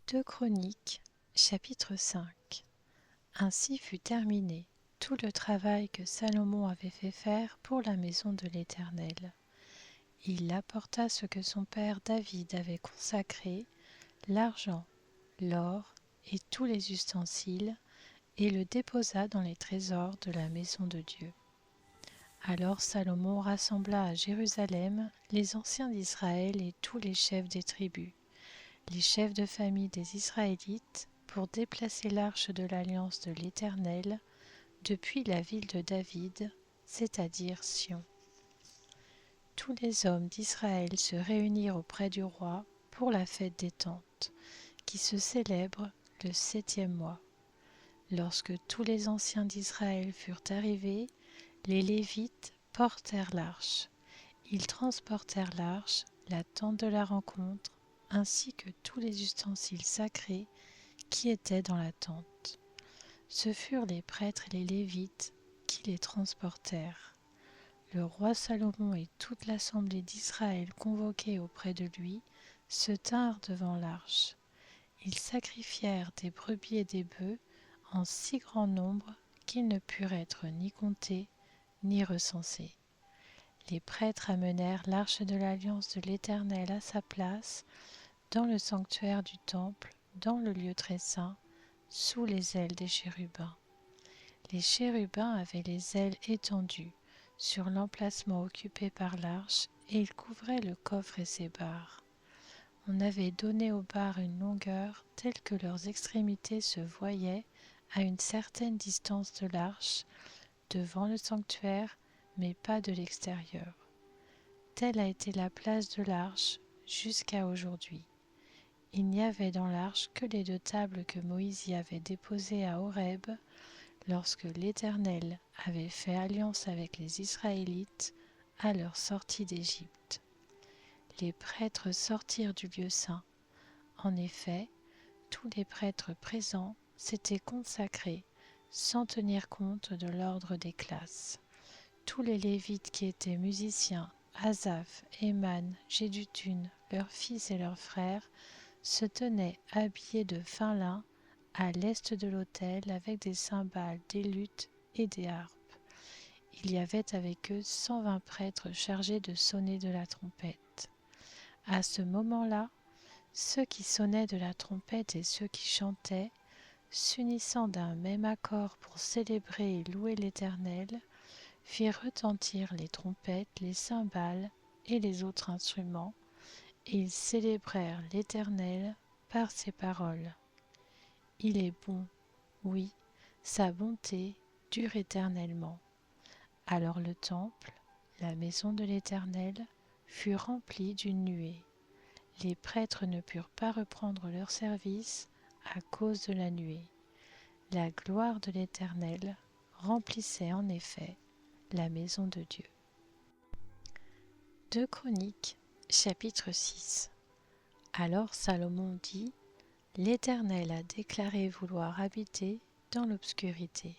2 Chroniques, chapitre 5. Ainsi fut terminé tout le travail que Salomon avait fait faire pour la maison de l'Éternel. Il apporta ce que son père David avait consacré, l'argent, l'or et tous les ustensiles, et le déposa dans les trésors de la maison de Dieu. Alors Salomon rassembla à Jérusalem les anciens d'Israël et tous les chefs des tribus, les chefs de famille des Israélites, pour déplacer l'arche de l'alliance de l'Éternel depuis la ville de David, c'est-à-dire Sion. Tous les hommes d'Israël se réunirent auprès du roi pour la fête des tentes, qui se célèbre le 7e mois. Lorsque tous les anciens d'Israël furent arrivés, les Lévites portèrent l'arche. Ils transportèrent l'arche, la tente de la rencontre, ainsi que tous les ustensiles sacrés qui étaient dans la tente. Ce furent les prêtres et les Lévites qui les transportèrent. Le roi Salomon et toute l'assemblée d'Israël convoquée auprès de lui se tinrent devant l'arche. Ils sacrifièrent des brebis et des bœufs en si grand nombre qu'ils ne purent être ni comptés ni recensés. Les prêtres amenèrent l'arche de l'alliance de l'Éternel à sa place dans le sanctuaire du temple, dans le lieu très saint, sous les ailes des chérubins. Les chérubins avaient les ailes étendues sur l'emplacement occupé par l'arche et ils couvraient le coffre et ses barres. On avait donné aux barres une longueur telle que leurs extrémités se voyaient à une certaine distance de l'arche, devant le sanctuaire, mais pas de l'extérieur. Telle a été la place de l'arche jusqu'à aujourd'hui. Il n'y avait dans l'arche que les 2 tables que Moïse y avait déposées à Horeb, lorsque l'Éternel avait fait alliance avec les Israélites à leur sortie d'Égypte. Les prêtres sortirent du lieu saint. En effet, tous les prêtres présents s'étaient consacrés sans tenir compte de l'ordre des classes. Tous les Lévites qui étaient musiciens, Asaph, Héman, Jéduthun, leurs fils et leurs frères, se tenaient habillés de fin lin à l'est de l'autel avec des cymbales, des luths et des harpes. Il y avait avec eux 120 prêtres chargés de sonner de la trompette. À ce moment-là, ceux qui sonnaient de la trompette et ceux qui chantaient, s'unissant d'un même accord pour célébrer et louer l'Éternel, firent retentir les trompettes, les cymbales et les autres instruments, et ils célébrèrent l'Éternel par ces paroles. Il est bon, oui, sa bonté dure éternellement. Alors le temple, la maison de l'Éternel, fut rempli d'une nuée. Les prêtres ne purent pas reprendre leur service à cause de la nuée. La gloire de l'Éternel remplissait en effet la maison de Dieu. 2 Chroniques, chapitre 6. Alors Salomon dit : L'Éternel a déclaré vouloir habiter dans l'obscurité.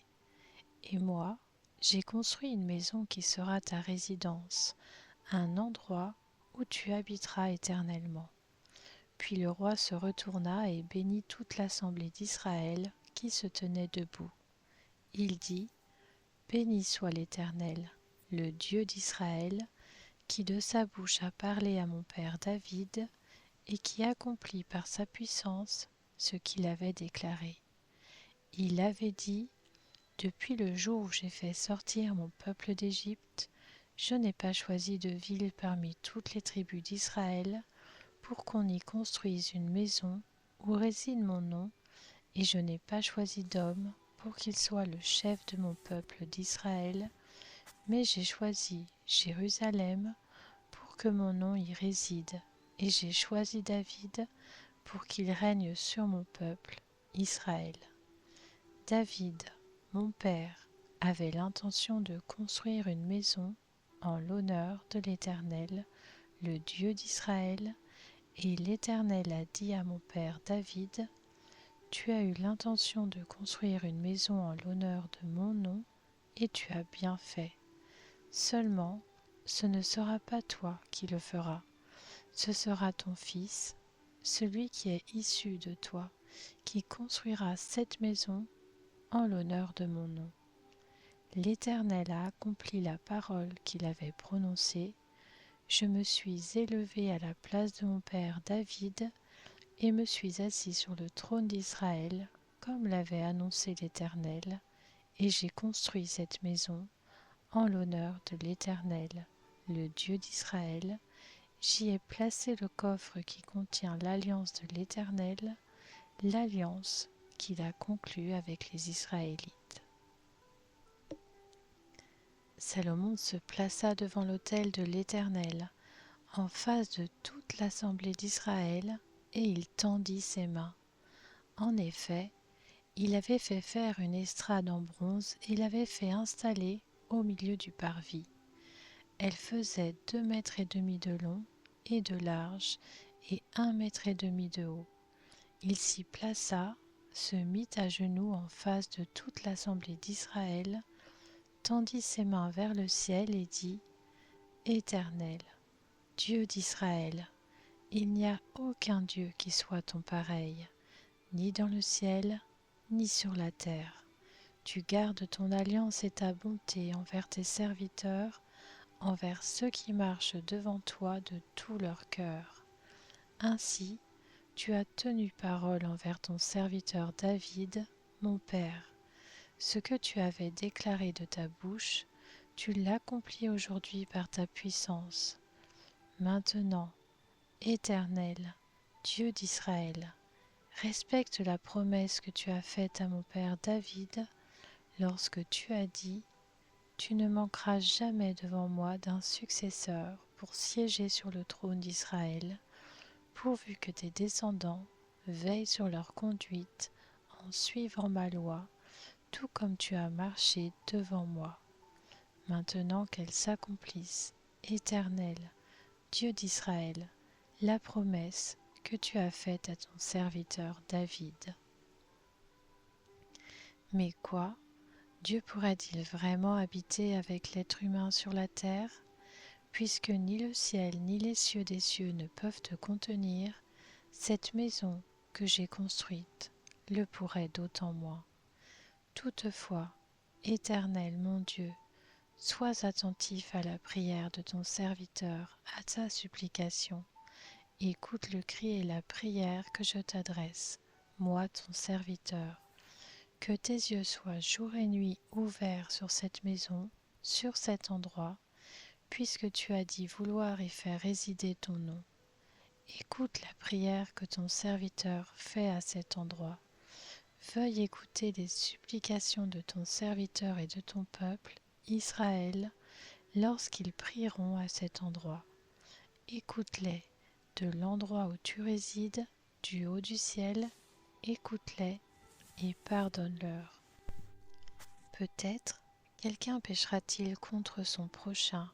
Et moi, j'ai construit une maison qui sera ta résidence, un endroit où tu habiteras éternellement. Puis le roi se retourna et bénit toute l'assemblée d'Israël qui se tenait debout. Il dit : Béni soit l'Éternel, le Dieu d'Israël, qui de sa bouche a parlé à mon père David et qui accomplit par sa puissance ce qu'il avait déclaré. Il avait dit : Depuis le jour où j'ai fait sortir mon peuple d'Égypte, je n'ai pas choisi de ville parmi toutes les tribus d'Israël pour qu'on y construise une maison où réside mon nom, et je n'ai pas choisi d'homme pour qu'il soit le chef de mon peuple d'Israël, mais j'ai choisi Jérusalem pour que mon nom y réside, et j'ai choisi David pour qu'il règne sur mon peuple, Israël. David, mon père, avait l'intention de construire une maison en l'honneur de l'Éternel, le Dieu d'Israël, et l'Éternel a dit à mon père David : Tu as eu l'intention de construire une maison en l'honneur de mon nom, et tu as bien fait. Seulement, ce ne sera pas toi qui le feras, ce sera ton fils, celui qui est issu de toi, qui construira cette maison en l'honneur de mon nom. L'Éternel a accompli la parole qu'il avait prononcée. Je me suis élevé à la place de mon père David et me suis assis sur le trône d'Israël, comme l'avait annoncé l'Éternel, et j'ai construit cette maison en l'honneur de l'Éternel, le Dieu d'Israël. J'y ai placé le coffre qui contient l'alliance de l'Éternel, l'alliance qu'il a conclue avec les Israélites. Salomon se plaça devant l'autel de l'Éternel, en face de toute l'assemblée d'Israël, et il tendit ses mains. En effet, il avait fait faire une estrade en bronze et l'avait fait installer au milieu du parvis. Elle faisait 2,5 mètres de long et de large et 1,5 mètre de haut. Il s'y plaça, se mit à genoux en face de toute l'assemblée d'Israël, tendit ses mains vers le ciel et dit : Éternel, Dieu d'Israël, il n'y a aucun Dieu qui soit ton pareil, ni dans le ciel, ni sur la terre. Tu gardes ton alliance et ta bonté envers tes serviteurs, envers ceux qui marchent devant toi de tout leur cœur. Ainsi, tu as tenu parole envers ton serviteur David, mon père. Ce que tu avais déclaré de ta bouche, tu l'accomplis aujourd'hui par ta puissance. Maintenant, Éternel, Dieu d'Israël, respecte la promesse que tu as faite à mon père David lorsque tu as dit : Tu ne manqueras jamais devant moi d'un successeur pour siéger sur le trône d'Israël, pourvu que tes descendants veillent sur leur conduite en suivant ma loi, tout comme tu as marché devant moi. Maintenant qu'elle s'accomplisse, Éternel, Dieu d'Israël, la promesse que tu as faite à ton serviteur David. Mais quoi ? Dieu pourrait-il vraiment habiter avec l'être humain sur la terre ? Puisque ni le ciel ni les cieux des cieux ne peuvent te contenir, cette maison que j'ai construite le pourrait d'autant moins. Toutefois, Éternel mon Dieu, sois attentif à la prière de ton serviteur, à ta supplication. Écoute le cri et la prière que je t'adresse, moi ton serviteur. Que tes yeux soient jour et nuit ouverts sur cette maison, sur cet endroit, puisque tu as dit vouloir y faire résider ton nom. Écoute la prière que ton serviteur fait à cet endroit. Veuille écouter les supplications de ton serviteur et de ton peuple, Israël, lorsqu'ils prieront à cet endroit. Écoute-les de l'endroit où tu résides, du haut du ciel, écoute-les et pardonne-leur. Peut-être quelqu'un péchera-t-il contre son prochain,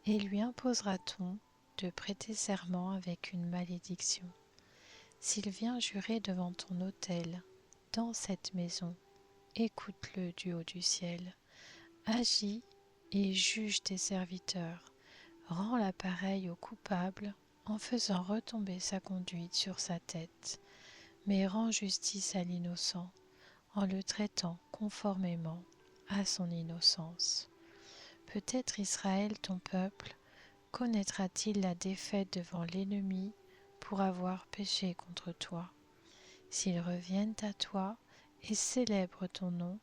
et lui imposera-t-on de prêter serment avec une malédiction. S'il vient jurer devant ton autel, dans cette maison, écoute-le du haut du ciel. Agis et juge tes serviteurs. Rends la pareille au coupable en faisant retomber sa conduite sur sa tête, mais rends justice à l'innocent en le traitant conformément à son innocence. Peut-être Israël, ton peuple, connaîtra-t-il la défaite devant l'ennemi pour avoir péché contre toi. S'ils reviennent à toi et célèbrent ton nom,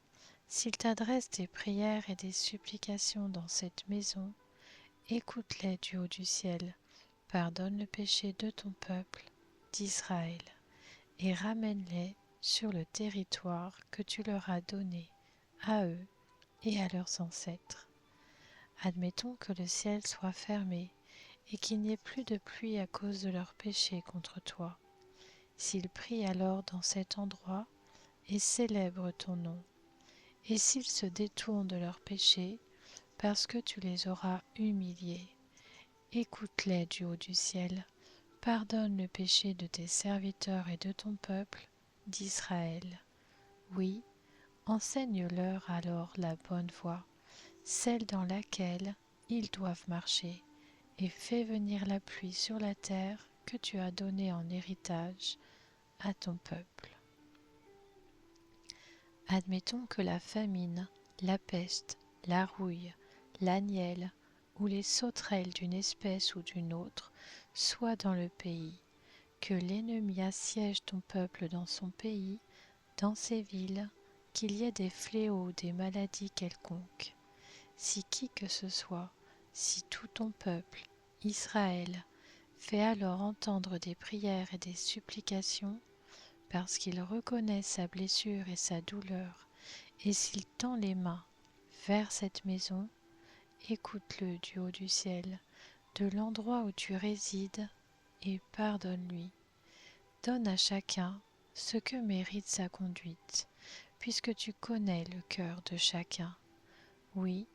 s'ils t'adressent des prières et des supplications dans cette maison, écoute-les du haut du ciel, pardonne le péché de ton peuple, d'Israël, et ramène-les sur le territoire que tu leur as donné, à eux et à leurs ancêtres. Admettons que le ciel soit fermé et qu'il n'y ait plus de pluie à cause de leurs péchés contre toi. S'ils prient alors dans cet endroit et célèbrent ton nom, et s'ils se détournent de leurs péchés, parce que tu les auras humiliés, écoute-les du haut du ciel, pardonne le péché de tes serviteurs et de ton peuple, d'Israël. Oui, enseigne-leur alors la bonne voie, celle dans laquelle ils doivent marcher, et fais venir la pluie sur la terre que tu as donné en héritage à ton peuple. Admettons que la famine, la peste, la rouille, l'agnelle ou les sauterelles d'une espèce ou d'une autre soient dans le pays, que l'ennemi assiège ton peuple dans son pays, dans ses villes, qu'il y ait des fléaux ou des maladies quelconques. Si qui que ce soit, si tout ton peuple, Israël, fait alors entendre des prières et des supplications, parce qu'il reconnaît sa blessure et sa douleur, et s'il tend les mains vers cette maison, écoute-le du haut du ciel, de l'endroit où tu résides, et pardonne-lui. Donne à chacun ce que mérite sa conduite, puisque tu connais le cœur de chacun. Oui,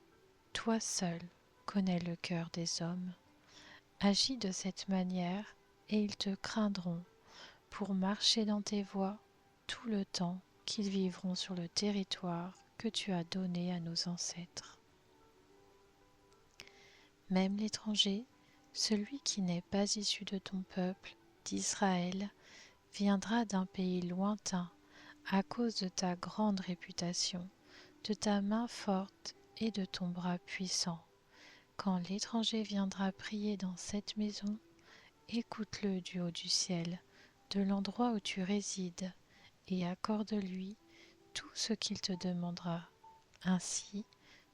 toi seul connais le cœur des hommes. Agis de cette manière, et ils te craindront pour marcher dans tes voies tout le temps qu'ils vivront sur le territoire que tu as donné à nos ancêtres. Même l'étranger, celui qui n'est pas issu de ton peuple, d'Israël, viendra d'un pays lointain à cause de ta grande réputation, de ta main forte et de ton bras puissant. Quand l'étranger viendra prier dans cette maison, écoute-le du haut du ciel, de l'endroit où tu résides, et accorde-lui tout ce qu'il te demandera. Ainsi,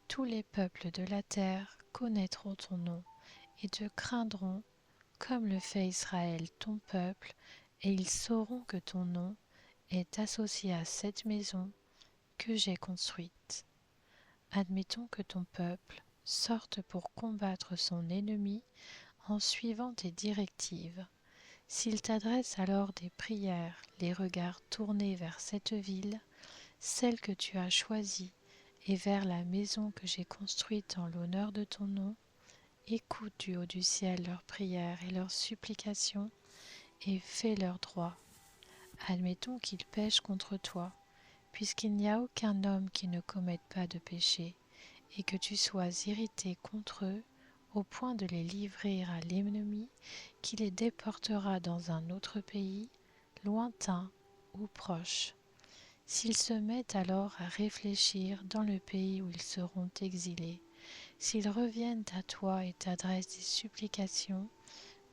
tous les peuples de la terre connaîtront ton nom et te craindront comme le fait Israël ton peuple, et ils sauront que ton nom est associé à cette maison que j'ai construite. Admettons que ton peuple sorte pour combattre son ennemi en suivant tes directives. S'il t'adresse alors des prières, les regards tournés vers cette ville, celle que tu as choisie, et vers la maison que j'ai construite en l'honneur de ton nom, écoute du haut du ciel leurs prières et leurs supplications, et fais leur droit. Admettons qu'ils pêchent contre toi, puisqu'il n'y a aucun homme qui ne commette pas de péché, et que tu sois irrité contre eux, au point de les livrer à l'ennemi, qui les déportera dans un autre pays, lointain ou proche. S'ils se mettent alors à réfléchir dans le pays où ils seront exilés, s'ils reviennent à toi et t'adressent des supplications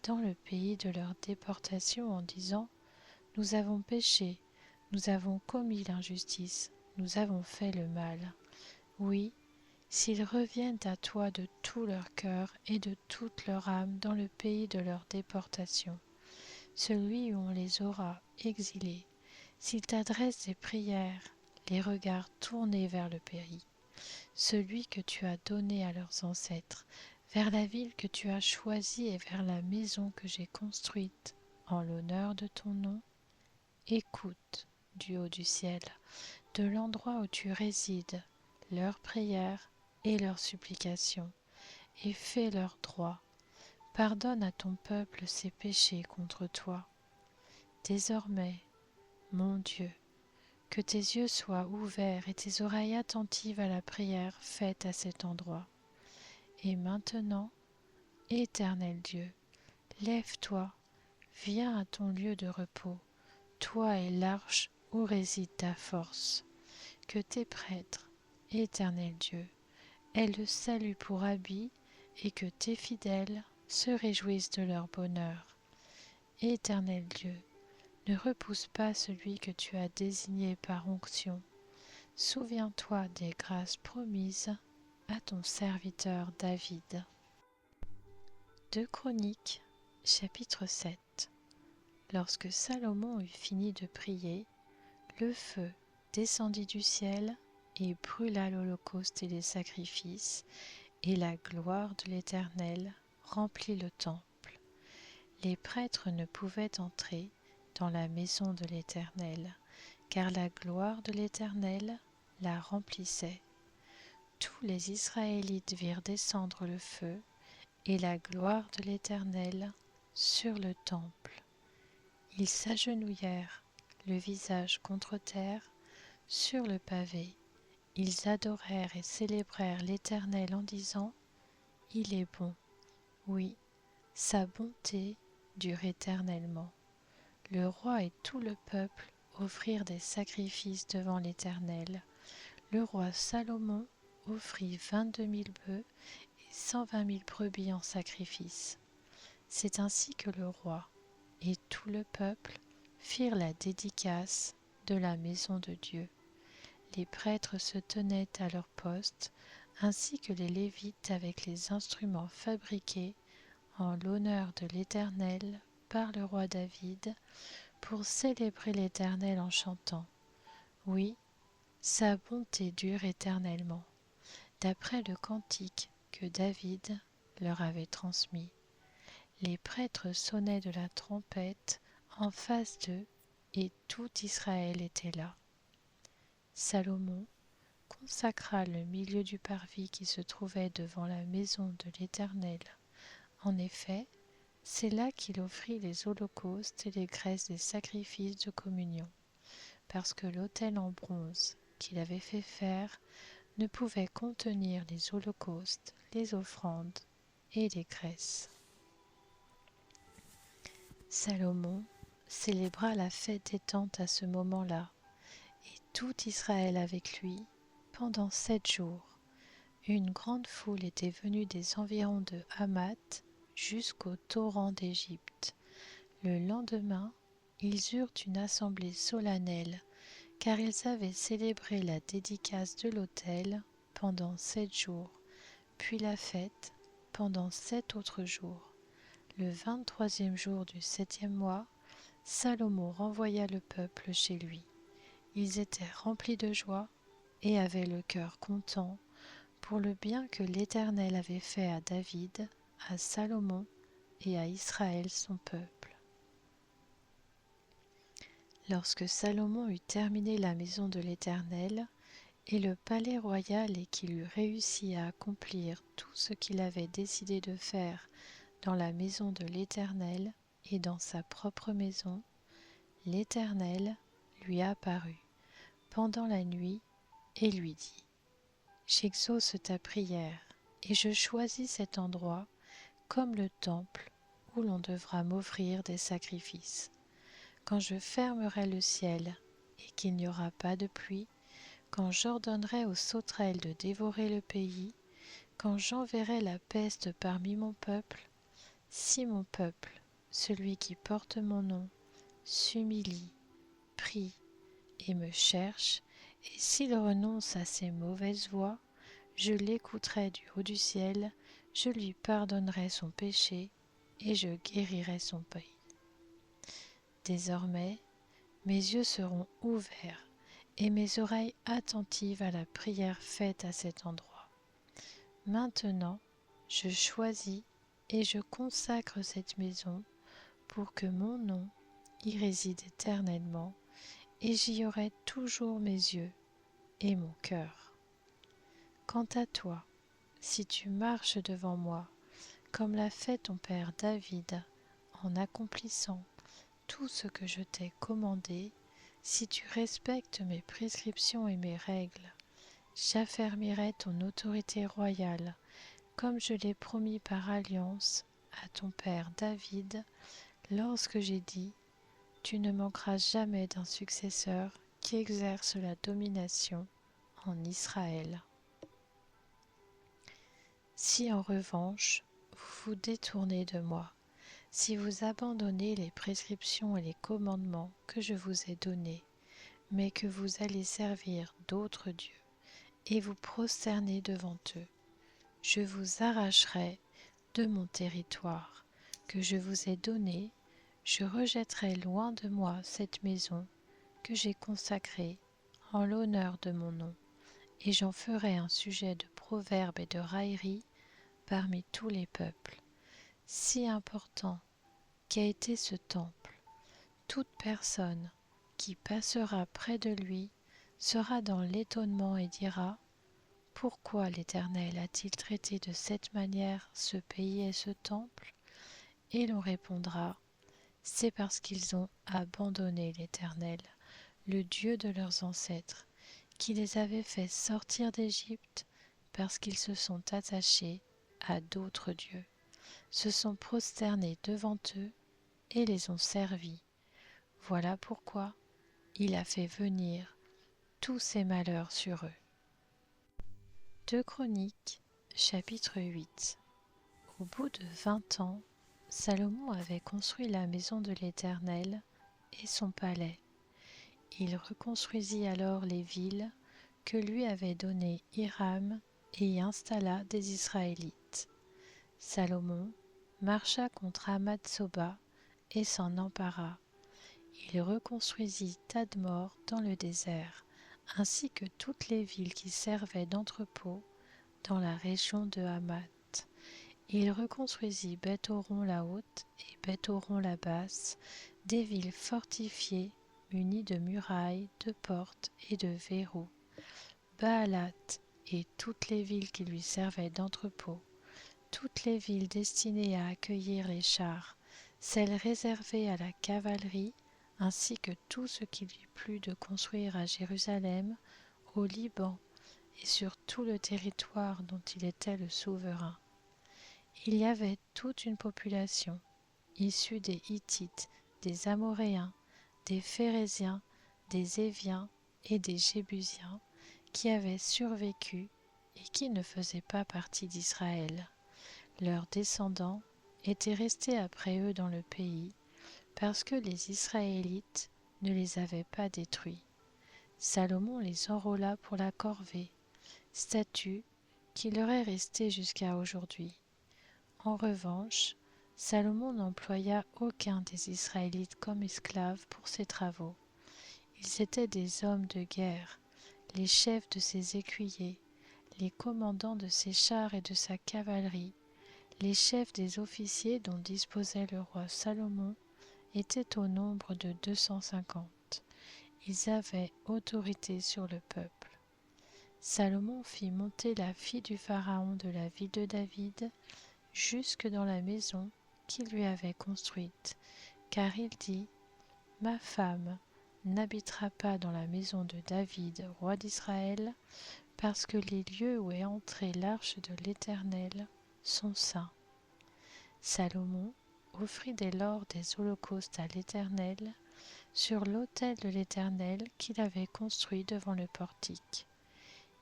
dans le pays de leur déportation en disant « Nous avons péché, nous avons commis l'injustice, nous avons fait le mal. » Oui, s'ils reviennent à toi de tout leur cœur et de toute leur âme dans le pays de leur déportation, celui où on les aura exilés, s'ils t'adressent des prières, les regards tournés vers le pays, celui que tu as donné à leurs ancêtres, vers la ville que tu as choisie et vers la maison que j'ai construite en l'honneur de ton nom, écoute du haut du ciel, de l'endroit où tu résides, leurs prières et leurs supplications, et fais leur droit. Pardonne à ton peuple ses péchés contre toi. Désormais, mon Dieu, que tes yeux soient ouverts et tes oreilles attentives à la prière faite à cet endroit. Et maintenant, Éternel Dieu, lève-toi, viens à ton lieu de repos, toi et l'arche où réside ta force. Que tes prêtres, Éternel Dieu, aient le salut pour habit, et que tes fidèles se réjouissent de leur bonheur. Éternel Dieu, ne repousse pas celui que tu as désigné par onction. Souviens-toi des grâces promises à ton serviteur David. 2 Chroniques, chapitre 7. Lorsque Salomon eut fini de prier, le feu descendit du ciel et brûla l'holocauste et les sacrifices, et la gloire de l'Éternel remplit le temple. Les prêtres ne pouvaient entrer dans la maison de l'Éternel, car la gloire de l'Éternel la remplissait. Tous les Israélites virent descendre le feu et la gloire de l'Éternel sur le temple. Ils s'agenouillèrent, le visage contre terre, sur le pavé. Ils adorèrent et célébrèrent l'Éternel en disant « Il est bon, oui, sa bonté dure éternellement. Le roi et tout le peuple offrirent des sacrifices devant l'Éternel. Le roi Salomon offrit 22 000 bœufs et 120 000 brebis en sacrifice. C'est ainsi que le roi et tout le peuple firent la dédicace de la maison de Dieu. Les prêtres se tenaient à leur poste, ainsi que les Lévites avec les instruments fabriqués en l'honneur de l'Éternel par le roi David, pour célébrer l'Éternel en chantant. Oui, sa bonté dure éternellement, d'après le cantique que David leur avait transmis. Les prêtres sonnaient de la trompette en face d'eux, et tout Israël était là. Salomon consacra le milieu du parvis qui se trouvait devant la maison de l'Éternel. En effet, c'est là qu'il offrit les holocaustes et les graisses des sacrifices de communion, parce que l'autel en bronze qu'il avait fait faire ne pouvait contenir les holocaustes, les offrandes et les graisses. Salomon célébra la fête des tentes à ce moment-là, et tout Israël avec lui, pendant 7 jours. Une grande foule était venue des environs de Hamath jusqu'au torrent d'Égypte. Le lendemain, ils eurent une assemblée solennelle, car ils avaient célébré la dédicace de l'autel pendant 7 jours, puis la fête pendant 7 autres jours. Le 23e jour du 7e mois, Salomon renvoya le peuple chez lui. Ils étaient remplis de joie et avaient le cœur content pour le bien que l'Éternel avait fait à David, à Salomon et à Israël son peuple. Lorsque Salomon eut terminé la maison de l'Éternel et le palais royal et qu'il eut réussi à accomplir tout ce qu'il avait décidé de faire dans la maison de l'Éternel et dans sa propre maison, l'Éternel lui apparut pendant la nuit et lui dit : « J'exauce ta prière et je choisis cet endroit comme le temple où l'on devra m'offrir des sacrifices. Quand je fermerai le ciel et qu'il n'y aura pas de pluie, quand j'ordonnerai aux sauterelles de dévorer le pays, quand j'enverrai la peste parmi mon peuple, si mon peuple, celui qui porte mon nom, s'humilie, prie et me cherche, et s'il renonce à ses mauvaises voies, je l'écouterai du haut du ciel, je lui pardonnerai son péché et je guérirai son pays. Désormais, mes yeux seront ouverts et mes oreilles attentives à la prière faite à cet endroit. Maintenant, je choisis et je consacre cette maison pour que mon nom y réside éternellement, et j'y aurai toujours mes yeux et mon cœur. Quant à toi, si tu marches devant moi, comme l'a fait ton père David, en accomplissant tout ce que je t'ai commandé, si tu respectes mes prescriptions et mes règles, j'affermirai ton autorité royale, comme je l'ai promis par alliance à ton père David, lorsque j'ai dit : tu ne manqueras jamais d'un successeur qui exerce la domination en Israël. Si en revanche, vous vous détournez de moi, si vous abandonnez les prescriptions et les commandements que je vous ai donnés, mais que vous allez servir d'autres dieux et vous prosterner devant eux, je vous arracherai de mon territoire que je vous ai donné, je rejetterai loin de moi cette maison que j'ai consacrée en l'honneur de mon nom, et j'en ferai un sujet de proverbes et de railleries parmi tous les peuples. Si important qu'a été ce temple, toute personne qui passera près de lui sera dans l'étonnement et dira : pourquoi l'Éternel a-t-il traité de cette manière ce pays et ce temple ? Et l'on répondra : c'est parce qu'ils ont abandonné l'Éternel, le Dieu de leurs ancêtres, qui les avait fait sortir d'Égypte, parce qu'ils se sont attachés à d'autres dieux, se sont prosternés devant eux et les ont servis. Voilà pourquoi il a fait venir tous ces malheurs sur eux. 2 Chroniques, chapitre 8. Au bout de 20 ans, Salomon avait construit la maison de l'Éternel et son palais. Il reconstruisit alors les villes que lui avait données Hiram et y installa des Israélites. Salomon marcha contre Amath-Soba et s'en empara. Il reconstruisit Tadmor dans le désert, ainsi que toutes les villes qui servaient d'entrepôt dans la région de Hamath. Il reconstruisit Beth-Horon la haute et Beth-Horon la basse, des villes fortifiées munies de murailles, de portes et de verrous. Baalat et toutes les villes qui lui servaient d'entrepôt, toutes les villes destinées à accueillir les chars, celles réservées à la cavalerie, ainsi que tout ce qui lui plut de construire à Jérusalem, au Liban et sur tout le territoire dont il était le souverain. Il y avait toute une population, issue des Hittites, des Amoréens, des Phéréziens, des Éviens et des Jébusiens, qui avaient survécu et qui ne faisaient pas partie d'Israël. Leurs descendants étaient restés après eux dans le pays, parce que les Israélites ne les avaient pas détruits. Salomon les enrôla pour la corvée, statut qui leur est resté jusqu'à aujourd'hui. En revanche, Salomon n'employa aucun des Israélites comme esclaves pour ses travaux. Ils étaient des hommes de guerre, les chefs de ses écuyers, les commandants de ses chars et de sa cavalerie, les chefs des officiers dont disposait le roi Salomon étaient au nombre de 250. Ils avaient autorité sur le peuple. Salomon fit monter la fille du pharaon de la ville de David jusque dans la maison qu'il lui avait construite, car il dit : « Ma femme n'habitera pas dans la maison de David, roi d'Israël, parce que les lieux où est entrée l'arche de l'Éternel sont saints. » Salomon offrit dès lors des holocaustes à l'Éternel sur l'autel de l'Éternel qu'il avait construit devant le portique.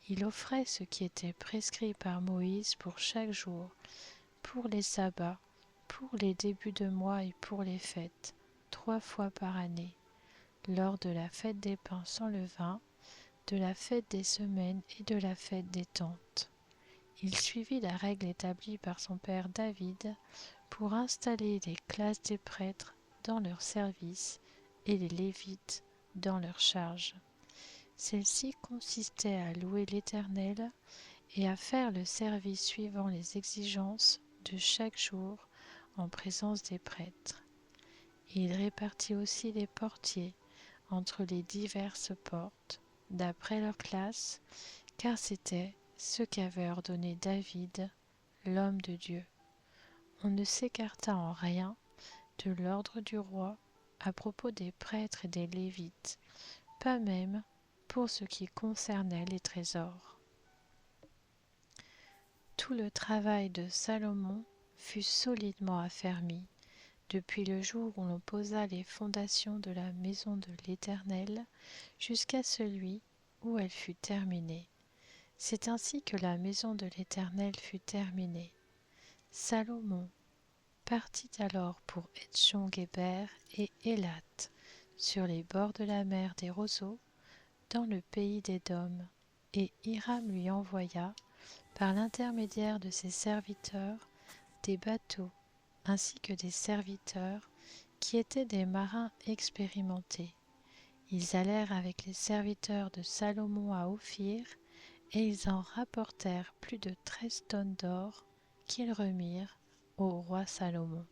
Il offrait ce qui était prescrit par Moïse pour chaque jour, pour les sabbats, pour les débuts de mois et pour les fêtes, 3 fois par année, lors de la fête des pains sans levain, de la fête des semaines et de la fête des tentes. Il suivit la règle établie par son père David pour installer les classes des prêtres dans leur service et les Lévites dans leur charge. Celle-ci consistait à louer l'Éternel et à faire le service suivant les exigences de chaque jour en présence des prêtres. Il répartit aussi les portiers entre les diverses portes, d'après leur classe, car c'était ce qu'avait ordonné David, l'homme de Dieu. On ne s'écarta en rien de l'ordre du roi à propos des prêtres et des Lévites, pas même pour ce qui concernait les trésors. Tout le travail de Salomon fut solidement affermi, depuis le jour où l'on posa les fondations de la maison de l'Éternel jusqu'à celui où elle fut terminée. C'est ainsi que la maison de l'Éternel fut terminée. Salomon partit alors pour Etzion-Guéber et Élat, sur les bords de la mer des roseaux, dans le pays d'Édom, et Hiram lui envoya, par l'intermédiaire de ses serviteurs, des bateaux, ainsi que des serviteurs qui étaient des marins expérimentés. Ils allèrent avec les serviteurs de Salomon à Ophir, et ils en rapportèrent plus de 13 tonnes d'or qu'ils remirent au roi Salomon.